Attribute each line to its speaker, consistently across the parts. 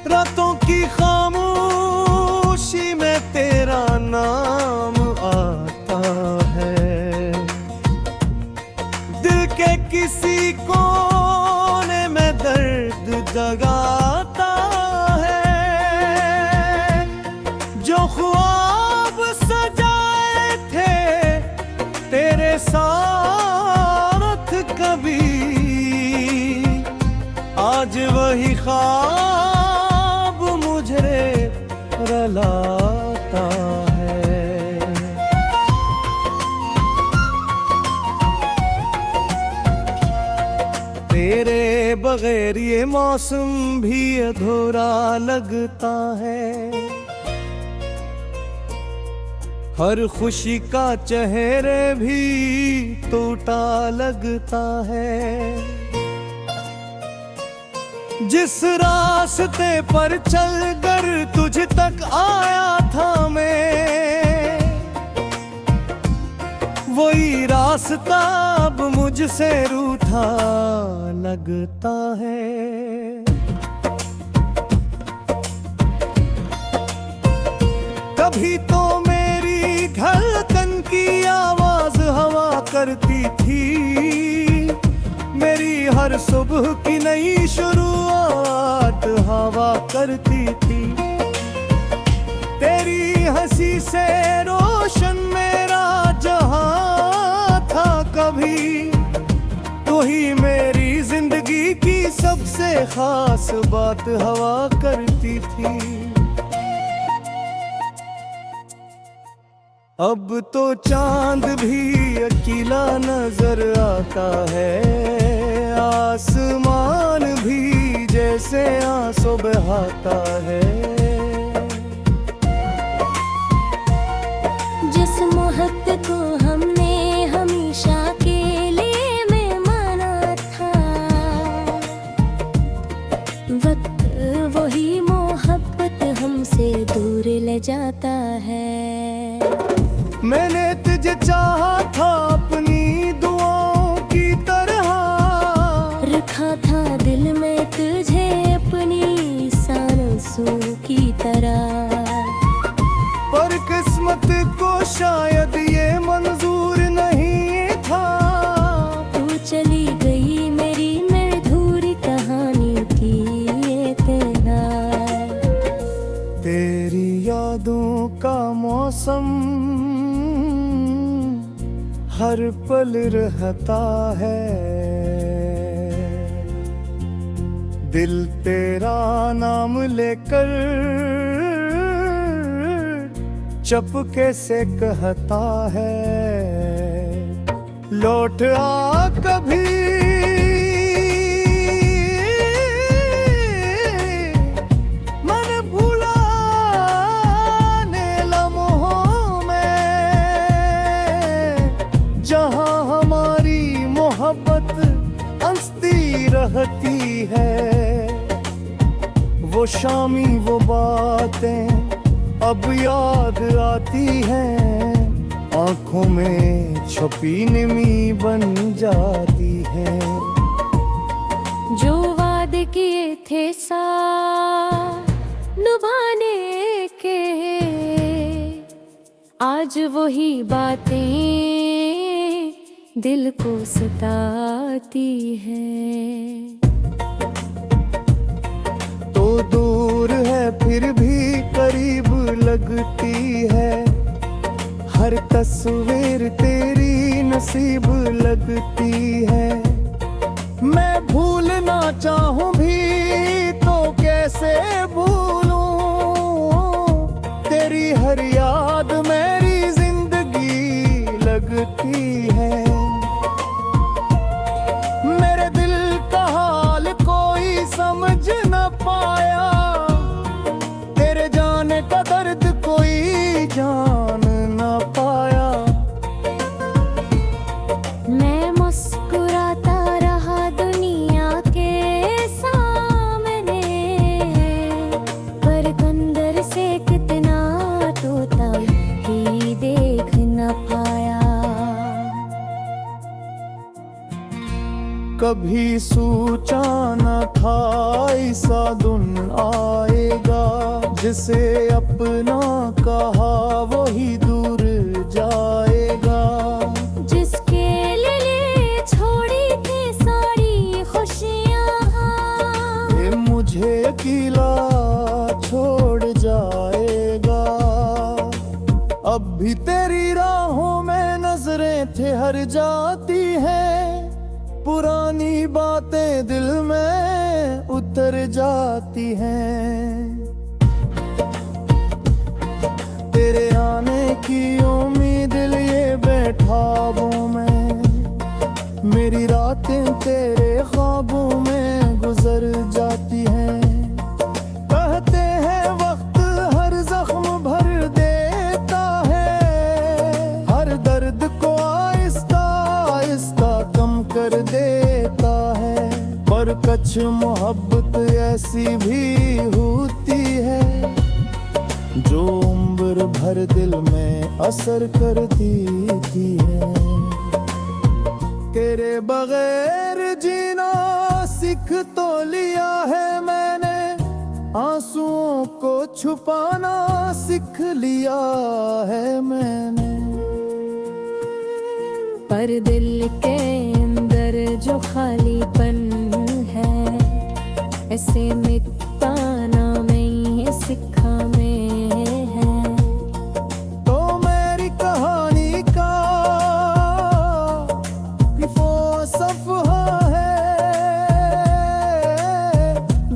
Speaker 1: रातों की खामोशी में तेरा नाम आता है। दिल के किसी कोने में दर्द जगाता है। जो ख्वाब सजाए थे तेरे साथ कभी, आज वही ख्वाब मुझे रुलाता है। तेरे बगैर ये मौसम भी अधूरा लगता है। हर खुशी का चेहरे भी टूटा लगता है। जिस रास्ते पर चलकर तुझ तक आया था मैं, वही रास्ता अब मुझसे रूठा लगता है। कभी तो मेरी धड़कन की आवाज हवा करती थी। मेरी हर सुबह की नई शुरुआत हवा करती थी। तेरी हंसी से रोशन मेरा जहां था कभी। तू ही मेरी जिंदगी की सबसे खास बात हवा करती थी। अब तो चांद भी अकेला नजर आता है। आसमान भी जैसे आंसू बहाता है।
Speaker 2: जिस मोहब्बत को हमने हमेशा के लिए में माना था, वक्त वही मोहब्बत हमसे दूर ले जाता है।
Speaker 1: मैंने तुझे चाहा था अपनी दुआओं की तरह,
Speaker 2: रखा था दिल में तुझे अपनी सांसों की तरह।
Speaker 1: पर किस्मत को शायद ये मंजूर नहीं था।
Speaker 2: तू चली गई मेरी मधुरी कहानी की ये तेरा।
Speaker 1: तेरी यादों का मौसम हर पल रहता है। दिल तेरा नाम लेकर चुपके से कहता है, लौट आ कभी। मन भुलाने लम्हों में जहां हमारी मोहब्बत हंसती रहती है। वो शामी वो बातें अब याद आती हैं। आंखों में छुपी नमी बन जाती है।
Speaker 2: जो वादे किए थे साथ निभाने के, आज वही बातें दिल को सताती हैं।
Speaker 1: तो दूर है फिर भी करीब लगती है। हर तस्वीर तेरी नसीब लगती है। मैं भूलना चाहूं भी तो कैसे भूलूं। तेरी हर याद मेरी जिंदगी लगती है। मेरे दिल का हाल कोई समझ न पाया। तेरे जाने का दर्द कोई जान न पाया।
Speaker 2: मैं मुस्कुराता रहा दुनिया के सामने, पर अंदर से कितना टूटा ही देख न पाया।
Speaker 1: कभी सोचा न था ऐसा दिन आए। जिसे अपना कहा वही दूर जाएगा।
Speaker 2: जिसके लिए छोड़ी थी सारी खुशियाँ,
Speaker 1: ये मुझे अकेला छोड़ जाएगा। अब भी तेरी राहों में नजरें ठहर जाती हैं, पुरानी बातें दिल में उतर जाती हैं। तेरे आने की उम्मीद लिए बैठाबों में, मेरी रातें तेरे ख्वाबों में गुजर जाती हैं। कहते हैं वक्त हर जख्म भर देता है, हर दर्द को आहिस्ता आहिस्ता कम कर देता है। पर कुछ मोहब्बत ऐसी भी होती है जो उम्र भर दिल में असर करती है। तेरे बगैर जीना सीख तो लिया है मैंने, आंसुओं को छुपाना सीख लिया है मैंने।
Speaker 2: पर दिल के अंदर जो खालीपन है, ऐसे मिटता ना मैं सिखा में है।
Speaker 1: तो मेरी कहानी का वो सफ़हा है,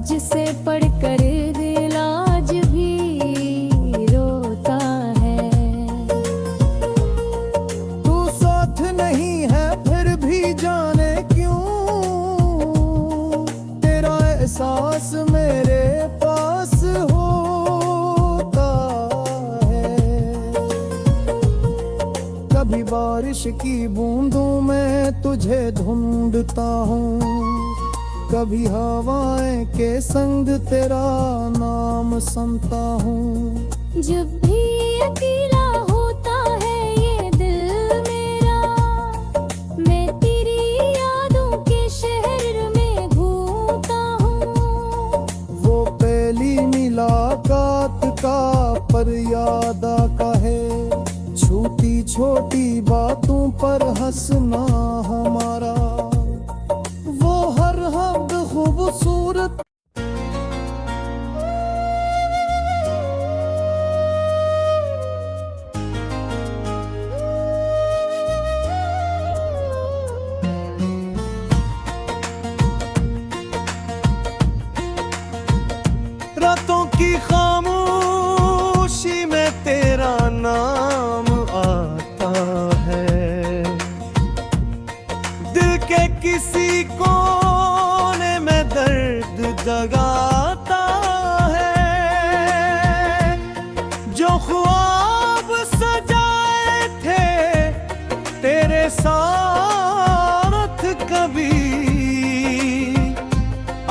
Speaker 2: जिसे पढ़कर दिल आज भी रोता है।
Speaker 1: तू साथ नहीं है फिर भी जाने क्यों, तेरा एहसास मेरे पास होता है। कभी बारिश की बूंदों में तुझे ढूंढता हूँ, कभी हवाएं के संग तेरा नाम सुनता हूँ।
Speaker 2: जब भी अकेला होता है ये दिल मेरा, मैं तेरी यादों के शहर में घूमता हूँ।
Speaker 1: वो पहली मुलाकात का पर याद का है, छोटी छोटी बातों पर हंसना हमारा। वो हर हद खूबसूरत रातों की खामोशी में तेरा नाम आता है, दिल के किसी कोने में दर्द जगाता है। जो ख्वाब सजाए थे तेरे साथ कभी,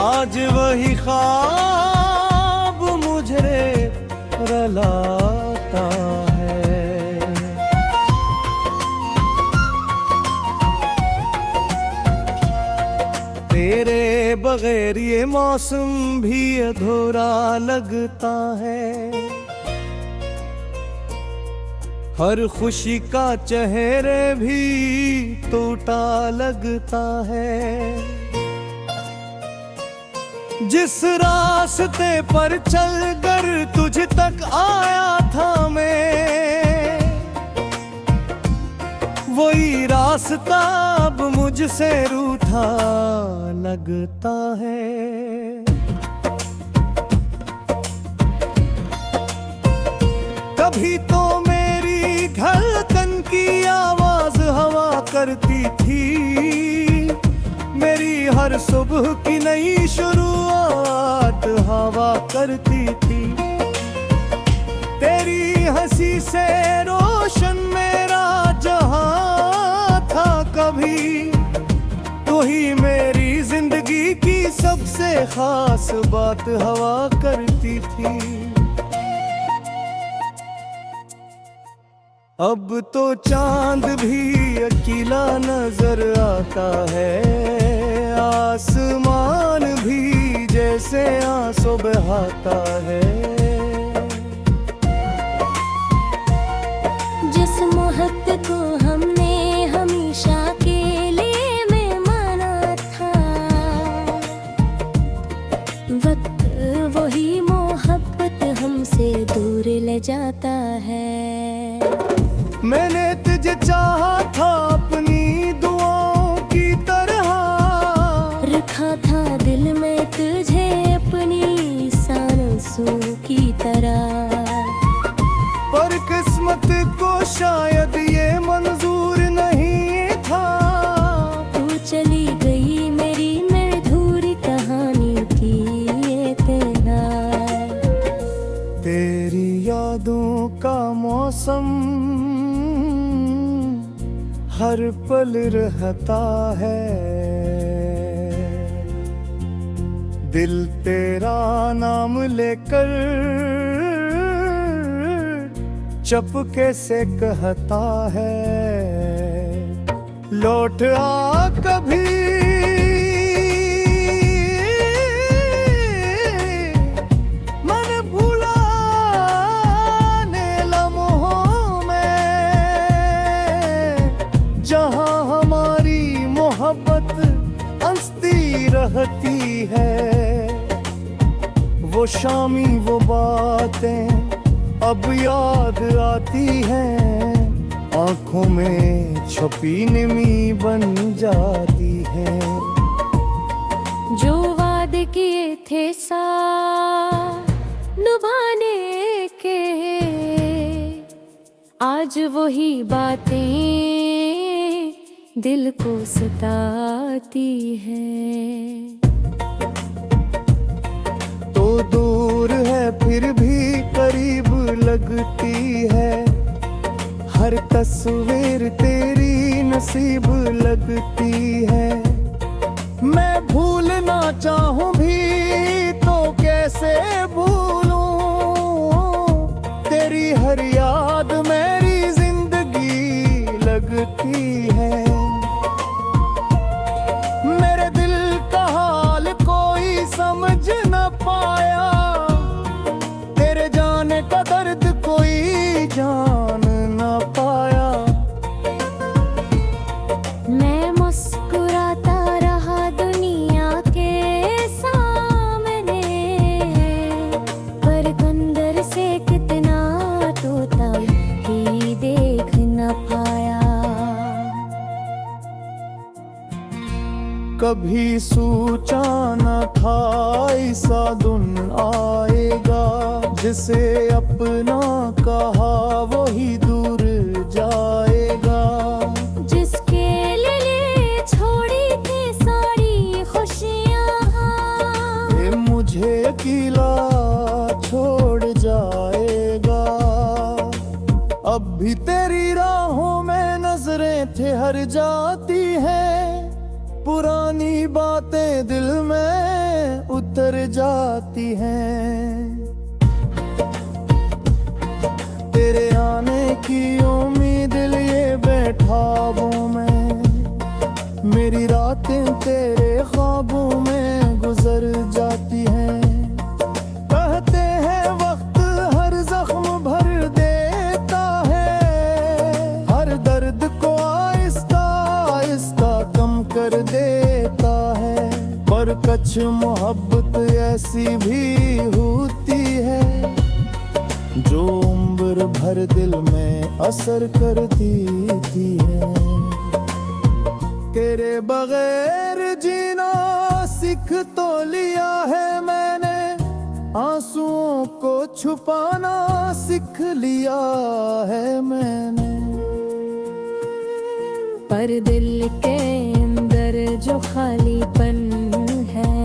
Speaker 1: आज वही ख्वाब मुझे रलाता है। तेरे बगैर ये मौसम भी अधूरा लगता है, हर खुशी का चेहरे भी टूटा लगता है। जिस रास्ते पर चलकर तुझ तक आया था मैं, वही रास्ता अब मुझसे रूठा लगता है। कभी तो मेरी धड़कन की आवाज हवा करती थी, मेरी हर सुबह की नई शुरुआत हवा करती थी। तेरी हंसी से रोशन मेरा जहां था कभी, तू ही मेरी जिंदगी की सबसे खास बात हवा करती थी। अब तो चांद भी अकेला नजर आता है, आसमान भी जैसे आंसू बहाता है।
Speaker 2: वक्त वही मोहब्बत हमसे दूर ले जाता है।
Speaker 1: मैंने तुझे चाहा था अपनी दुआओं की तरह,
Speaker 2: रखा था दिल में तुझे अपनी सांसों की तरह।
Speaker 1: पर किस्मत को शायद ये मंजूर नहीं था।
Speaker 2: तू चली गई मेरी मधुर कहानी की ये तेरा।
Speaker 1: तेरी यादों का मौसम हर पल रहता है। दिल तेरा नाम लेकर चुपके से कहता है, लौट आ कभी मन भुलाने लम्हों में, जहां हमारी मोहब्बत हंसती रहती है। वो शामी वो बातें अब याद आती हैं, आंखों में छुपी नमी बन जाती है।
Speaker 2: जो वादे किए थे साथ निभाने के, आज वही बातें दिल को सताती हैं।
Speaker 1: तो दूर है फिर भी करीब लगती है, हर तस्वीर तेरी नसीब लगती है। मैं भूलना चाहूं भी तो कैसे भूलूं, तेरी हर याद मेरी जिंदगी लगती है। मेरे दिल का हाल कोई समझ न पाया, तेरे जाने का दर्द कोई जान न पाया।
Speaker 2: मैं मुस्कुराता रहा दुनिया के सामने, पर अंदर से कितना टूटा ही देख न पाया।
Speaker 1: कभी सोचा न था ऐसा दिन आएगा, जिसे अपना कहा वही दूर जाएगा।
Speaker 2: जिसके लिए छोड़ी थी सारी खुशियाँ,
Speaker 1: ये मुझे अकेला छोड़ जाएगा। अब भी तेरी राहों में नजरें ठहर जाती हैं, पुरानी बातें दिल में उतर जाती हैं। तेरे आने की उम्मीद लिए बैठा हूँ मैं, मेरी रातें तेरे ख्वाबों में गुजर जाती हैं। कहते हैं वक्त हर जख्म भर देता है, हर दर्द को आहिस्ता आहिस्ता कम कर देता है। पर कुछ मोहब्बत ऐसी भी होती है, जो उम्र भर दिल में असर करती थी है। तेरे बगैर जीना सीख तो लिया है मैंने, आंसुओं को छुपाना सीख लिया है मैंने।
Speaker 2: पर दिल के अंदर जो खालीपन है,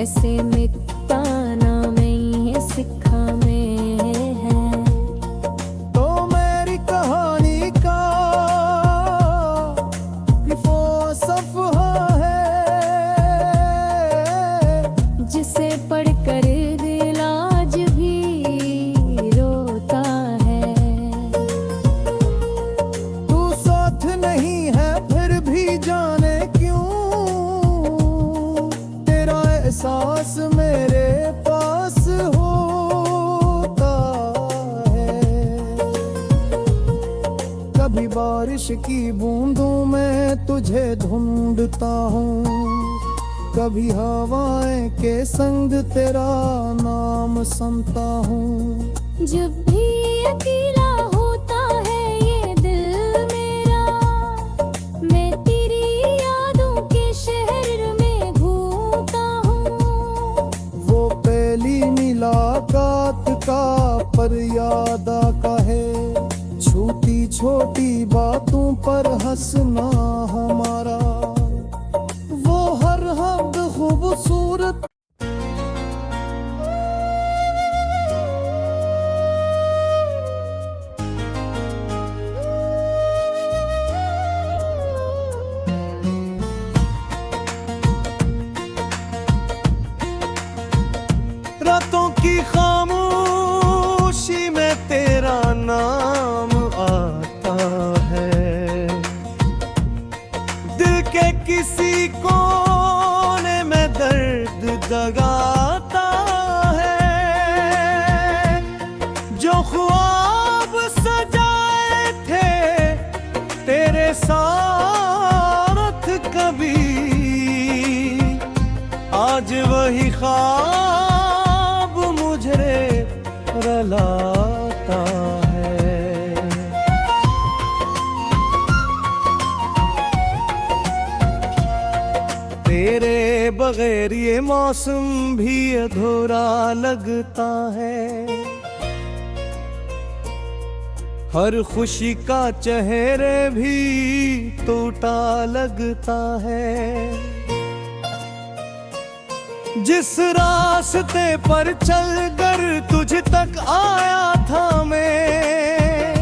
Speaker 2: ऐसे मिटता ना मैं ये सिखा में है।
Speaker 1: तो मेरी कहानी का वो सफ़ा है,
Speaker 2: जिसे पढ़कर दिल आज भी रोता है।
Speaker 1: तू साथ नहीं है फिर भी जाने क्यों, तेरा एहसास मेरे पास होता है। कभी बारिश की बूंदों में तुझे ढूंढता हूँ, कभी हवाएं के संग तेरा नाम सुनता हूँ।
Speaker 2: जब भी अकेला होता है ये दिल मेरा, मैं तेरी यादों के शहर में घूमता हूँ।
Speaker 1: वो पहली मुलाकात का पर याद का है, छोटी छोटी बातों पर हंसना हमारा, वो हर हद खूबसूरत। रातों की खामोशी में तेरा नाम आता है, दिल के किसी कोने में दर्द दगाता है। जो ख्वाब सजाए थे तेरे साथ कभी, आज वही ख्वाब मुझे रुलाता है। तेरे बगैर ये मौसम भी अधूरा लगता है, हर खुशी का चेहरे भी टूटा लगता है। जिस रास्ते पर चलकर तुझ तक आया था मैं,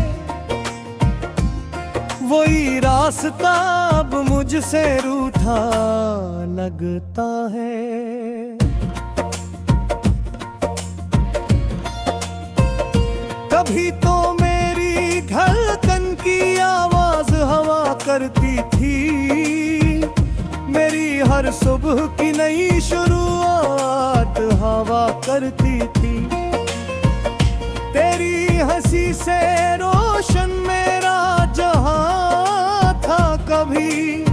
Speaker 1: वही रास्ता अब मुझसे रूठा लगता है। कभी तो मेरी धड़कन की आवाज हवा करती थी, मेरी हर सुबह की नई शुरुआत हवा करती थी। तेरी हंसी से रोशन मेरा जहां था कभी,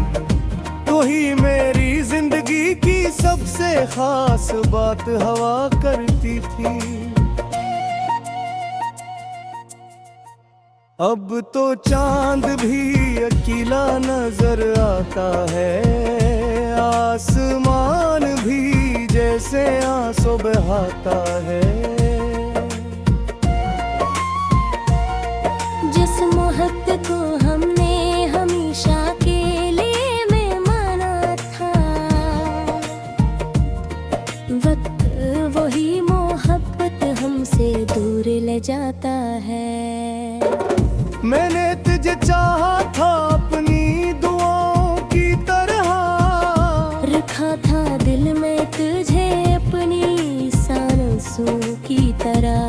Speaker 1: तू ही मेरी जिंदगी की सबसे खास बात हवा करती थी। अब तो चांद भी अकेला नजर आता है, आसमान भी जैसे आंसू बहाता है।
Speaker 2: जिस मोहब्बत को हमने हमेशा के लिए में माना था, वक्त वही मोहब्बत हमसे दूर ले जाता है।
Speaker 1: मैंने तुझे चाहा था अपनी दुआओं की तरह,
Speaker 2: रखा था दिल में तुझे अपनी सांसों की तरह,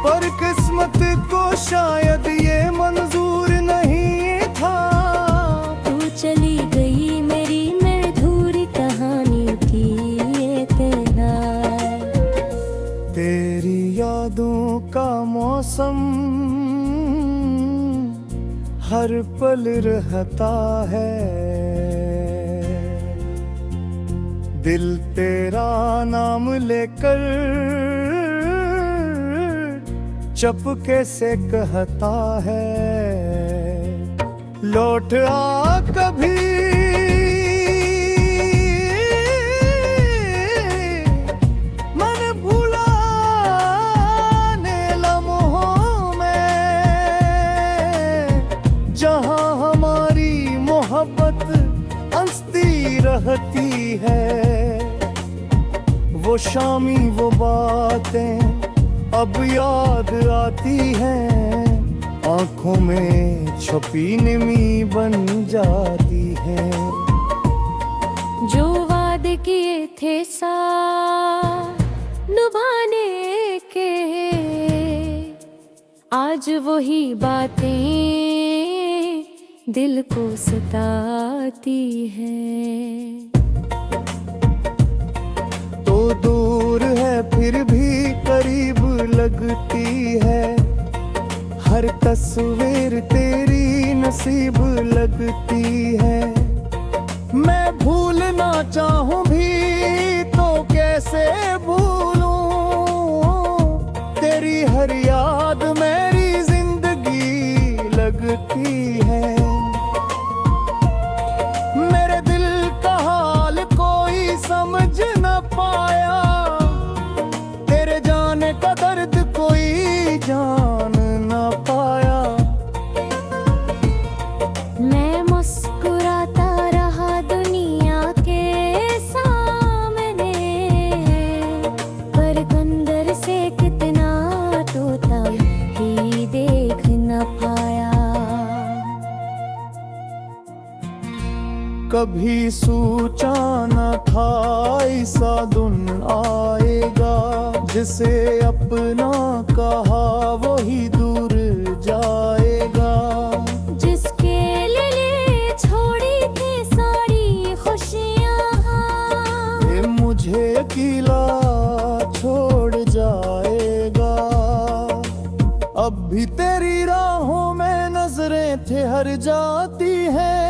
Speaker 1: पर किस्मत को शायद ये मंजूर नहीं था।
Speaker 2: तू चली गई मेरी मधुर कहानी की ये तेरा।
Speaker 1: तेरी यादों का मौसम हर पल रहता है, दिल तेरा नाम लेकर चुपके से कहता है, लौट आ कभी रहती है। वो शामी वो बातें अब याद आती हैं, आंखों में छुपी नमी बन जाती है।
Speaker 2: जो वादे किए थे साथ निभाने के, आज वही बातें दिल को सताती है।
Speaker 1: तो दूर है फिर भी करीब लगती है, हर तस्वीर तेरी नसीब लगती है। मैं भूलना कभी सोचा न था ऐसा दिन आएगा, जिसे अपना कहा वही दूर जाएगा।
Speaker 2: जिसके लिए छोड़ी थी सारी खुशियाँ,
Speaker 1: ये मुझे अकेला छोड़ जाएगा। अब भी तेरी राहों में नजरें ठहर जाती हैं,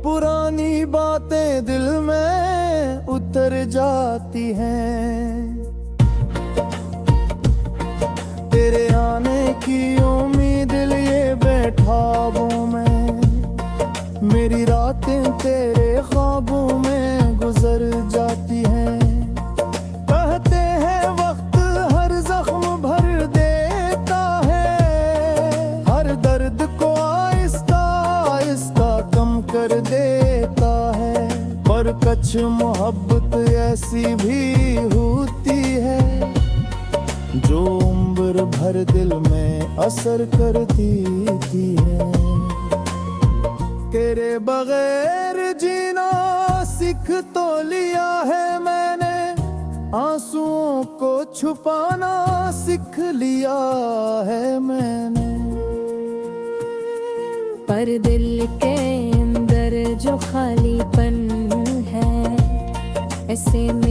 Speaker 1: पुरानी बातें दिल में उतर जाती हैं। तेरे आने की उम्मीद लिए बैठा हूँ मैं, मेरी रातें तेरे ख्वाबों में गुजर जाती हैं। कहते हैं वक्त हर जख्म भर देता है, हर दर्द को आहिस्ता आहिस्ता कम कर देता है। पर कुछ मोहब्बत ऐसी भी होती है, जो उम्र भर दिल में असर करती है। तेरे बगैर जीना सीख तो लिया है मैंने, आंसुओं को छुपाना सीख लिया है मैंने।
Speaker 2: पर दिल के अंदर जो खालीपन है, ऐसे में